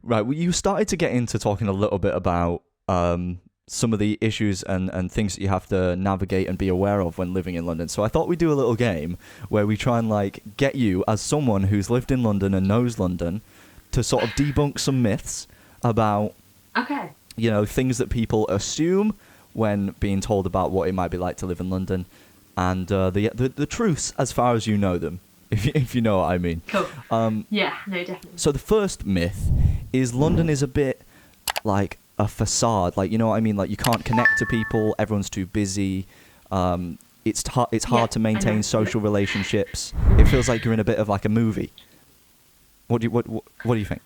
Right. Well, you started to get into talking a little bit about some of the issues and things that you have to navigate and be aware of when living in London. So I thought we'd do a little game where we try and like get you, as someone who's lived in London and knows London, to sort of debunk some myths about, Okay. things that people assume when being told about what it might be like to live in London, and the truths as far as you know them, if you know what I mean. Cool. Yeah, no, definitely. So the first myth is London is a bit like a facade. Like, you know what I mean? Like, you can't connect to people. Everyone's too busy. It's hard to maintain social relationships. It feels like you're in a bit of like a movie. What do you think?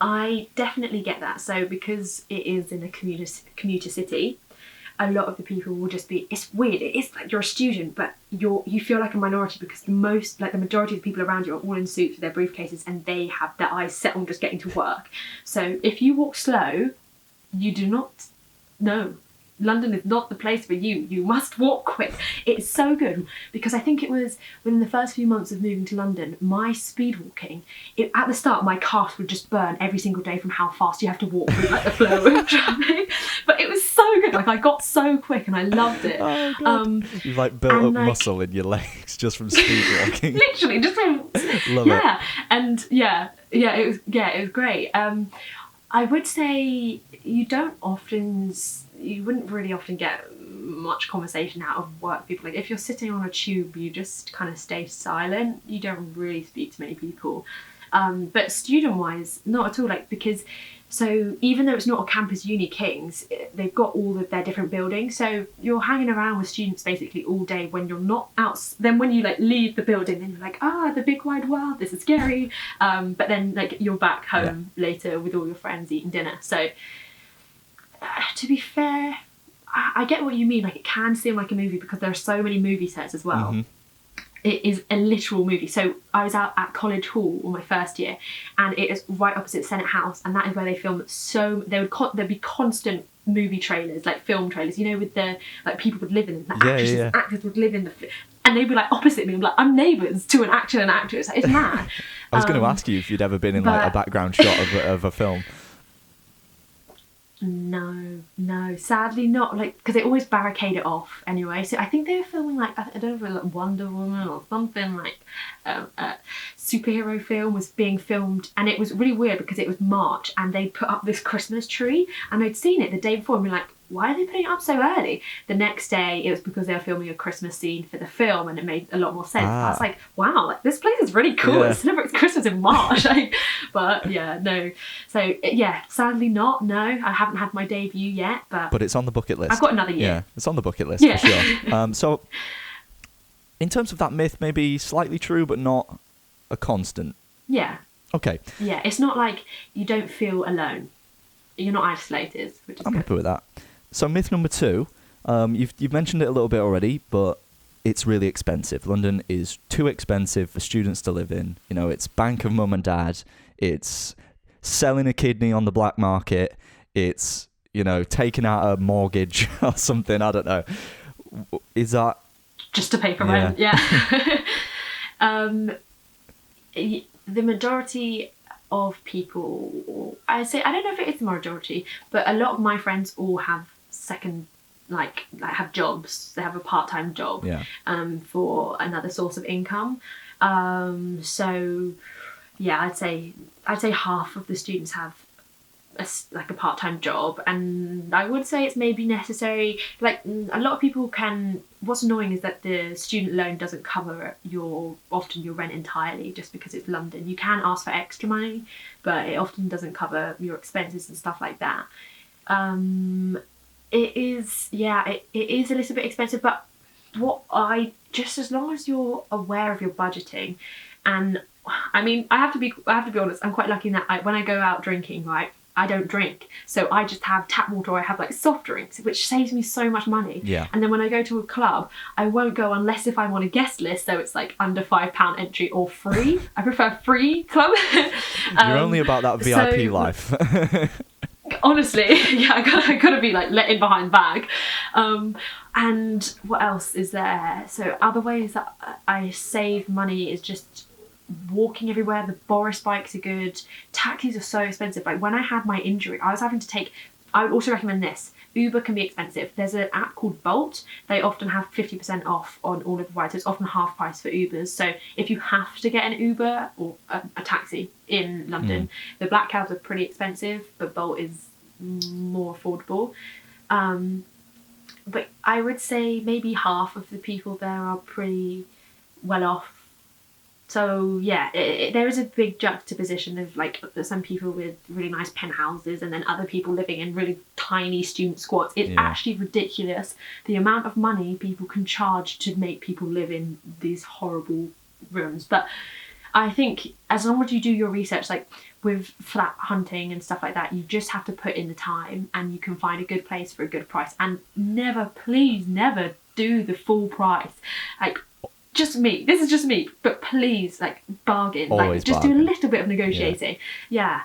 I definitely get that. So because it is in a commuter city, a lot of the people will just be, it's weird, it is like you're a student, but you feel like a minority because the majority of the people around you are all in suits with their briefcases and they have their eyes set on just getting to work. So if you walk slow, you do not know. London is not the place for you. You must walk quick. It's so good because I think it was within the first few months of moving to London, my speed walking, at the start my calves would just burn every single day from how fast you have to walk with like the flow of traffic. But it was so good. Like I got so quick and I loved it. Oh, God. You've like built up muscle in your legs just from speed walking. Literally, just love it. And it was great. I would say you wouldn't really often get much conversation out of work people. Like if you're sitting on a tube, you just kind of stay silent. You don't really speak to many people. But student-wise, not at all. Like because so even though it's not a campus uni King's, they've got all of their different buildings. So you're hanging around with students basically all day when you're not out. Then when you like leave the building, then you're like, the big wide world, this is scary. But then like you're back home later with all your friends eating dinner. So to be fair, I get what you mean. Like it can seem like a movie because there are so many movie sets as well. Mm-hmm. It is a literal movie. So I was out at College Hall on my first year, and it is right opposite Senate House, and that is where they film. There'd be constant movie trailers, like film trailers. With the like people would live in them. Actors would live in the. And they'd be like opposite me. I'm like, I'm neighbours to an actor and an actress. It's mad. I was going to ask you if you'd ever been in like a background shot of a film. No, sadly not. Like, because they always barricade it off anyway. So I think they were filming like, I don't know, like Wonder Woman or something, like a superhero film was being filmed, and it was really weird because it was March and they put up this Christmas tree, and I'd seen it the day before and be like, why are they putting it up so early? The next day it was because they were filming a Christmas scene for the film, and it made a lot more sense. I was like, wow, like this place is really cool. It celebrates Christmas in March. But yeah, no. So yeah, sadly not. No, I haven't had my debut yet, but it's on the bucket list. I've got another year. Yeah, it's on the bucket list for sure. So in terms of that myth, maybe slightly true, but not a constant. Yeah. Okay. Yeah, it's not like you don't feel alone. You're not isolated, which is I'm good. happy with that. So myth number 2, you've mentioned it a little bit already, but it's really expensive. London is too expensive for students to live in. It's bank of mum and dad. It's selling a kidney on the black market. It's, taking out a mortgage or something. I don't know. Is that... Just to pay for rent, yeah. The majority of people, I don't know if it is the majority, but a lot of my friends all have have jobs. They have a part-time job for another source of income. So yeah, I'd say half of the students have a part-time job, and I would say it's maybe necessary. Like a lot of people can. What's annoying is that the student loan doesn't cover your rent entirely, just because it's London. You can ask for extra money, but it often doesn't cover your expenses and stuff like that. It is a little bit expensive, but just as long as you're aware of your budgeting, and I mean, I have to be honest, I'm quite lucky in that when I go out drinking, right, I don't drink, so I just have tap water, or I have like soft drinks, which saves me so much money. Yeah. And then when I go to a club, I won't go unless if I'm on a guest list, so it's like under £5 entry or free. I prefer free club. You're only about that VIP life. Honestly, yeah, I gotta be like let in behind the bag. And what else is there? So other ways that I save money is just walking everywhere. The Boris bikes are good. Taxis are so expensive. Like when I had my injury, I was having to take. I would also recommend this. Uber can be expensive. There's an app called Bolt. They often have 50% off on all of the rides. It's often half price for Ubers. So if you have to get an Uber or a taxi in London, the black cabs are pretty expensive, but Bolt is more affordable. But I would say maybe half of the people there are pretty well off. So yeah, there is a big juxtaposition of like some people with really nice penthouses and then other people living in really tiny student squats. It's actually ridiculous the amount of money people can charge to make people live in these horrible rooms. But I think as long as you do your research, like with flat hunting and stuff like that, you just have to put in the time and you can find a good place for a good price. And never, please never do the full price. Like, just me. This is just me. But please, like, bargain. Always like, just bargain. do a little bit of negotiating. Yeah.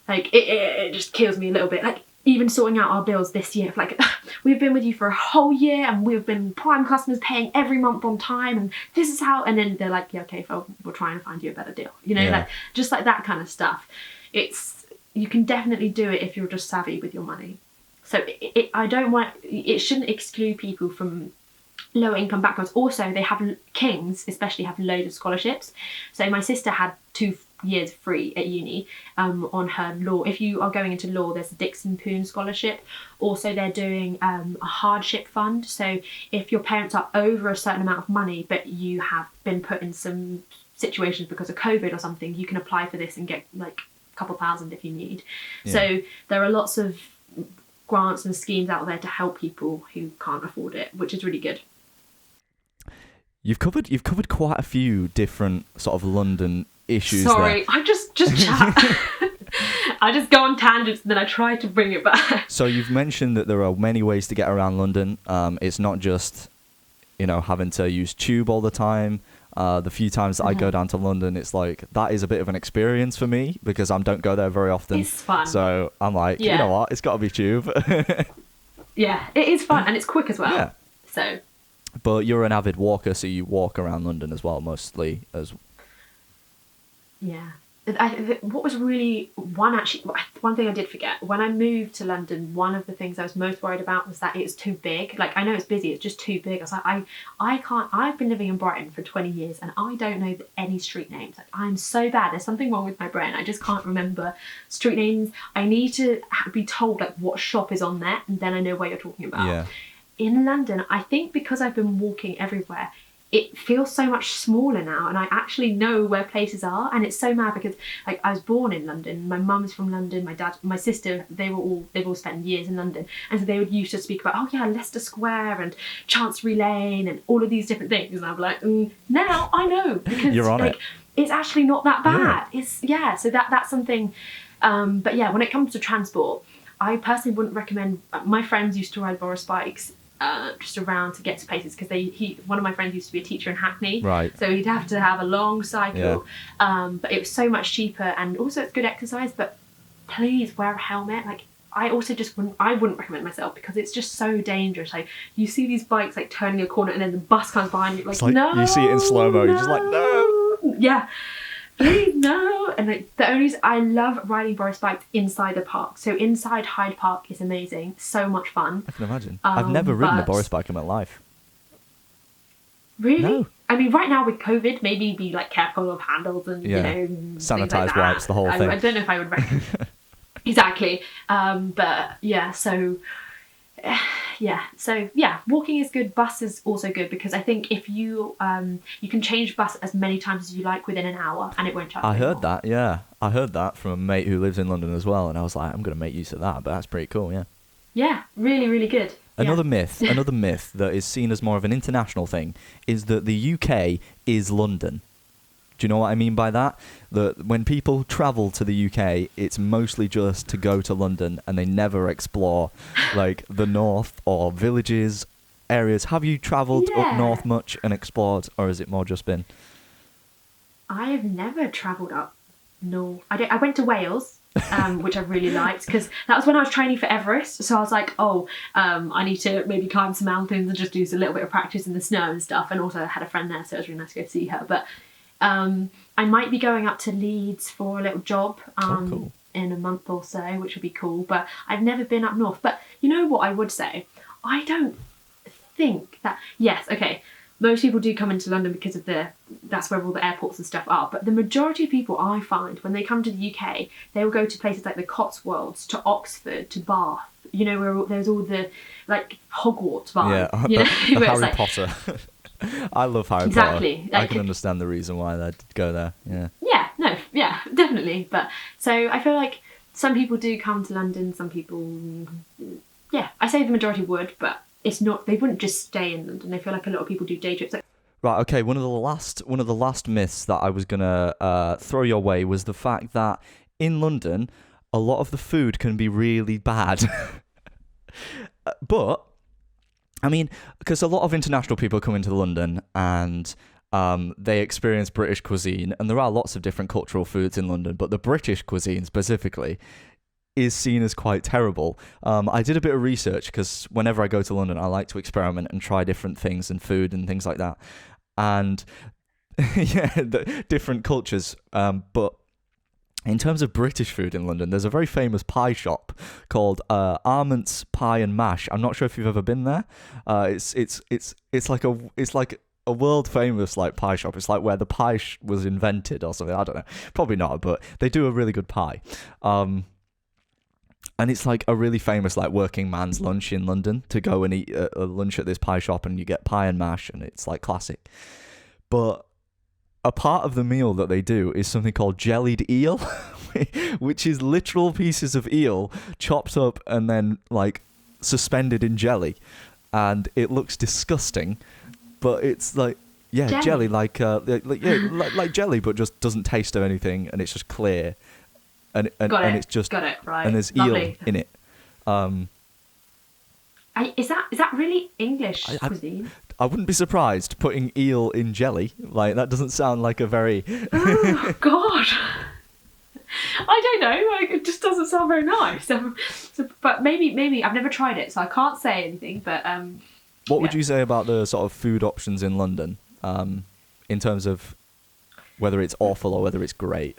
Like, it just kills me a little bit. Like, even sorting out our bills this year. Like, we've been with you for a whole year and we've been prime customers paying every month on time. And this is how... And then they're like, yeah, okay, Phil, we'll try and find you a better deal. You know, like, just like that kind of stuff. You can definitely do it if you're just savvy with your money. So it shouldn't exclude people from lower income backgrounds. Also, they have, Kings especially have loads of scholarships. So my sister had 2 years free at uni on her law. If you are going into law, there's a Dixon Poon scholarship. Also, they're doing a hardship fund. So if your parents are over a certain amount of money, but you have been put in some situations because of COVID or something, you can apply for this and get like a couple thousand if you need. So there are lots of grants and schemes out there to help people who can't afford it, which is really good. You've covered quite a few different sort of London issues. Sorry, there. I just chat. I just go on tangents and then I try to bring it back. So you've mentioned that there are many ways to get around London. It's not just, having to use tube all the time. The few times that I go down to London, it's like, that is a bit of an experience for me because I don't go there very often. It's fun. So I'm like, you know what? It's got to be tube. Yeah, it is fun and it's quick as well. Yeah. So. But you're an avid walker, so you walk around London as well, mostly. Yeah. What was really one thing I did forget when I moved to London, one of the things I was most worried about was that it's too big. Like, I know it's busy, it's just too big. I was like, I can't. I've been living in Brighton for 20 years and I don't know any street names. Like, I'm so bad. There's something wrong with my brain. I just can't remember street names. I need to be told like what shop is on there, and then I know what you're talking about. Yeah. In London, I think because I've been walking everywhere, it feels so much smaller now, and I actually know where places are, and it's so mad because like I was born in London, my mum's from London, my dad, my sister, they've all spent years in London, and so they would used to speak about, oh yeah, Leicester Square and Chancery Lane and all of these different things, and I'm like, now I know because you're on like, it's actually not that bad. So that's something. But yeah, when it comes to transport, I personally wouldn't recommend. My friends used to ride Boris bikes. Just around to get to places because one of my friends used to be a teacher in Hackney, right? So he'd have to have a long cycle, but it was so much cheaper and also it's good exercise. But please wear a helmet. Like I wouldn't recommend myself because it's just so dangerous. Like you see these bikes like turning a corner and then the bus comes behind you. Like no, you see it in slow mo. You're just like no, yeah. Please no. And like the only reason I love riding Boris bikes inside the park. So inside Hyde Park is amazing. So much fun. I can imagine. I've never ridden a Boris bike in my life. Really? No. I mean, right now with COVID, maybe be like careful of handles and sanitize like wipes, the whole thing. I don't know if I would recommend. Exactly. But yeah, so. Walking is good. Bus is also good because I think if you can change bus as many times as you like within an hour and it won't charge. I heard that. Yeah, I heard that from a mate who lives in London as well, and I was like, I'm gonna make use of that. But that's pretty cool. Yeah. Yeah, really, really good. Another myth that is seen as more of an international thing is that the UK is London. Do you know what I mean by that? That when people travel to the UK, it's mostly just to go to London and they never explore like the north or villages, areas. Have you travelled up north much and explored, or has it more just been? I have never travelled up north. I went to Wales, which I really liked because that was when I was training for Everest. So I was like, I need to maybe climb some mountains and just do a little bit of practice in the snow and stuff. And also I had a friend there, so it was really nice to go see her. But I might be going up to Leeds for a little job Cool. in a month or so, which would be cool. But I've never been up north. But you know what I would say? I don't think that... Yes, okay. Most people do come into London because of that's where all the airports and stuff are. But the majority of people I find, when they come to the UK, they will go to places like the Cotswolds, to Oxford, to Bath. You know, where there's all the, like, Hogwarts vibe. Yeah, you know, where Harry it's like, Potter. I love Harry exactly. Potter. Like, I can understand the reason why they'd go there. Yeah. Yeah, no, yeah, definitely. But so I feel like some people do come to London. Some people, yeah, I say the majority would, but it's not. They wouldn't just stay in London. I feel like a lot of people do day trips. Like, Right. Okay. One of the last myths that I was gonna throw your way was the fact that in London, a lot of the food can be really bad. But I mean, because a lot of international people come into London and they experience British cuisine, and there are lots of different cultural foods in London, but the British cuisine specifically is seen as quite terrible. I did a bit of research because whenever I go to London, I like to experiment and try different things and food and things like that. And yeah, the different cultures. But in terms of British food in London, there's a very famous pie shop called Armant's Pie and Mash. I'm not sure if you've ever been there. It's like a world famous like pie shop. It's like where the pie was invented or something. I don't know. Probably not, but they do a really good pie. And it's like a really famous like working man's lunch in London, to go and eat a lunch at this pie shop, and you get pie and mash, and it's like classic. But a part of the meal that they do is something called jellied eel, which is literal pieces of eel chopped up and then like suspended in jelly, and it looks disgusting, but it's like jelly like jelly, but just doesn't taste of anything, and it's just clear, and it's just got it right. and there's Lovely. eel in it. Is that really English cuisine? I wouldn't be surprised putting eel in jelly. Like, that doesn't sound like a very... Oh, God. I don't know. Like, it just doesn't sound very nice. But maybe I've never tried it, so I can't say anything. But what would you say about the sort of food options in London, in terms of whether it's awful or whether it's great?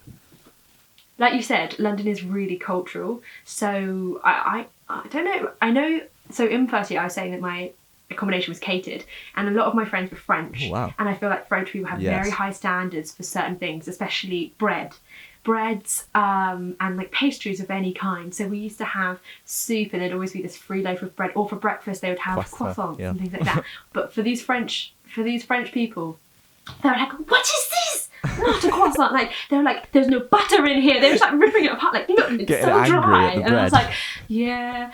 Like you said, London is really cultural. So I don't know. I know. So in first year, I was saying that my accommodation was catered, and a lot of my friends were French. Oh, wow. And I feel like French people have very high standards for certain things, especially breads and like pastries of any kind. So we used to have soup, and there'd always be this free loaf of bread, or for breakfast they would have croissants and things like that. But for these French people, they were like, "What is this? Not a croissant!" Like, they were like, "There's no butter in here." They were just like ripping it apart, like, "Look, it's getting so angry dry." at the And I was bread. like, "Yeah."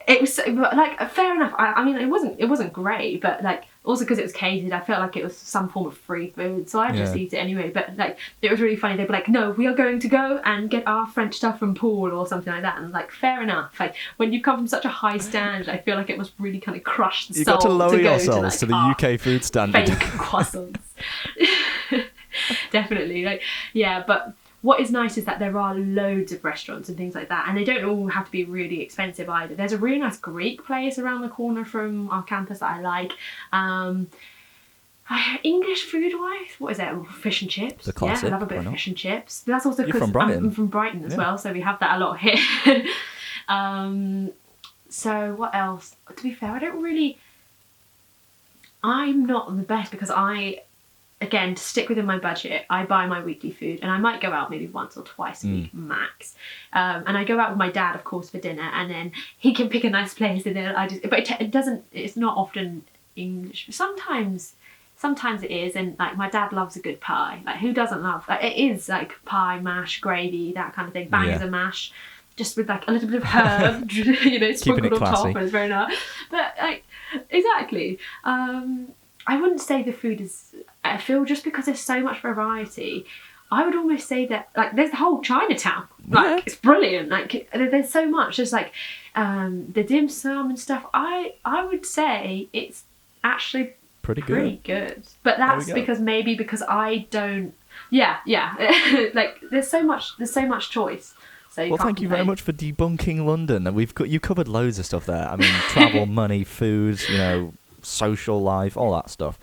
It was, but like, fair enough. I mean, it wasn't great, but like, also because it was catered, I felt like it was some form of free food, so I just eat it anyway. But like, it was really funny. They'd be like, "No, we are going to go and get our French stuff from Paul," or something like that. And like, fair enough. Like, when you come from such a high standard, I feel like it must really kind of crush the soul. You've got to lower go yourselves to the UK food standard. Fake croissants. Definitely. Like, yeah, but what is nice is that there are loads of restaurants and things like that, and they don't all have to be really expensive either. There's a really nice Greek place around the corner from our campus that I like. English food wise, what is it? Fish and chips. The classic, I love a bit of fish and chips. But that's also You're because from Brighton. I'm from Brighton as well, so we have that a lot here. So what else? To be fair, I'm not the best, because again, to stick within my budget, I buy my weekly food, and I might go out maybe once or twice a week max. And I go out with my dad, of course, for dinner, and then he can pick a nice place, and then it's not often English. Sometimes it is, and like, my dad loves a good pie. Like, who doesn't love? Like, it is like pie, mash, gravy, that kind of thing. Bangers and mash, just with like a little bit of herb, sprinkled on top, and it's very nice. But like, exactly. I wouldn't say the food is... I feel just because there's so much variety, I would almost say that, like, there's the whole Chinatown. Like, it's brilliant. Like, there's so much. There's like the dim sum and stuff. I would say it's actually pretty good. But that's because I don't... Yeah. Like, there's so much choice. So well, thank you very much for debunking London. And you covered loads of stuff there. I mean, travel, money, food, social life, all that stuff.